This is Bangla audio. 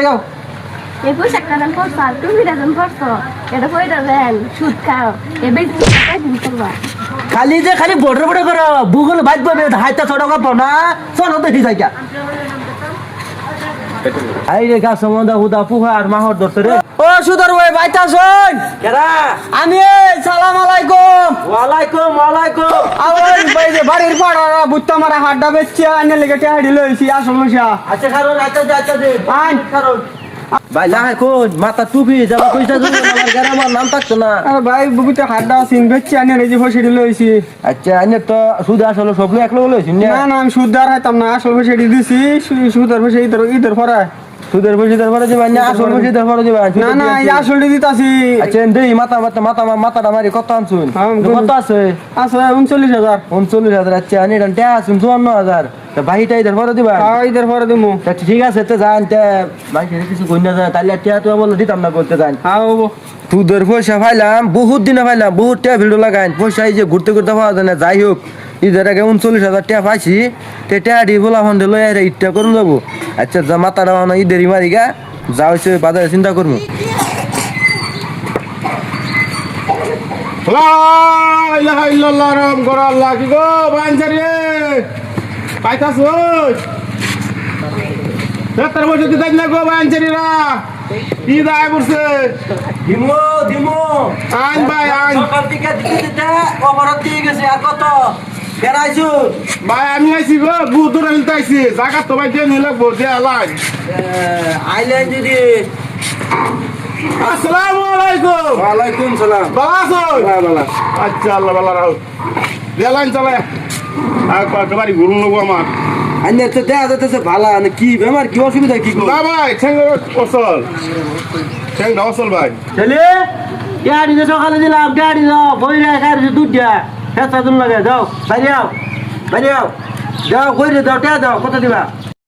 যাও এই পোশাকটা দাম করছো আর তুমি দাম করছো এটা কইটা দেন সুদ খাও এ বেশি দিন করবা খালি বড় বড় করো ভূগোল বাইক পাবে হাইতা ছোট কাপড় না চলো দেখি যাই আই রে গা সমন্দা হুদা পুহা আর মাহর ধরতে রে ও সুদর ভাই বাইতা শুন কেরা আমি সালাম আলাইকুম ওয়ালাইকুম আবার ভাই যে বাড়ির পাড়া বুত্তা মারা হাড্ডা বেচছে আইনে লেগে টেহাড়ি লইছি আসল মশা আচ্ছা কারণ আচ্ছা দে আইন কারণ ভাই লাহাই কোন মাথা টুপি যাবা কইতা জন্য আমার গারা আমার নাম থাকতো না আরে ভাই বুবিতে হাড্ডা সিন বেচছে আইনে রেজি ফসেডি লইছি আচ্ছা আইনে তো সুদ আসলে সব একলো লইছিস না না আমি সুদ আর হাইতাম না আসল ফসেডি দিছি সুদের ফসে ঈদের পরে সুদের পয়সা পরে দিবা না আসল পয়সা পরে দিবা না না এই আসলটি দিতাছি আচ্ছা দেই মাথা মারি কত আনছুন কত আছে আছে 39000 39000 আচ্ছা আনি ডান্টা আসুন 54000 তো বাহিটা ঈদের পরে দিবা ঈদের পরে দিমু আচ্ছা ঠিক আছে তো জান তে ভাই কিছু কই না তাহলে টিয়া তো বল দিতাম না বলতে জান হ্যাঁ বাবু সুদের পয়সা পাইলাম বহুত দিনে পাইলাম বহুত টাকা ভিডিও লাগাইন পয়সা এই যে ঘুরতে পাওয়া যায় না যাই হোক ঈদের আগে 39000 টাকা পাইছি তে টাকা দি বলা ফোন লই আরে ইটটা করুন যাবো আচ্ছা যা মাথাটা না ঈদেরই মারি গা যা হইছে বাজারে চিন্তা করবো লা ইলাহা ইল্লাল্লাহ রাম গরা আল্লাহ কি গো বাঞ্জারি পাইতাছ ওই রাতের মধ্যে দিতে না গো বাঞ্জারিরা কি দায় পড়ছে দিমো আইন ভাই আইন সকাল থেকে দিতে অবরোধ দিয়ে গেছে আর কত বেড়াইছো ভাই আমি আইছি গো বুদুর হিলতে আইছি জায়গা তো ভাই দিয়ে নিলে বসে আলাই আইলেন যদি আসসালামু আলাইকুম ওয়ালাইকুম সালাম বালা আছো বালা আচ্ছা আল্লাহ বালা রাও দেলাইন চলে আর কতবারই ঘুরুন লোক আমার আইনে তো দেখা যাচ্ছে ভালো না কি বেমার কি অসুবিধা কি না ভাই ঠ্যাং অসল ঠ্যাং অসল ভাই ছেলে গাড়ি যে সকালে দিলাম গাড়ি যাও বই রেখে দুধ দিয়া ফেসা দুন লাগে যাও বাইরে যাও যাও কই রে দাও টিয়া দাও কত দিবা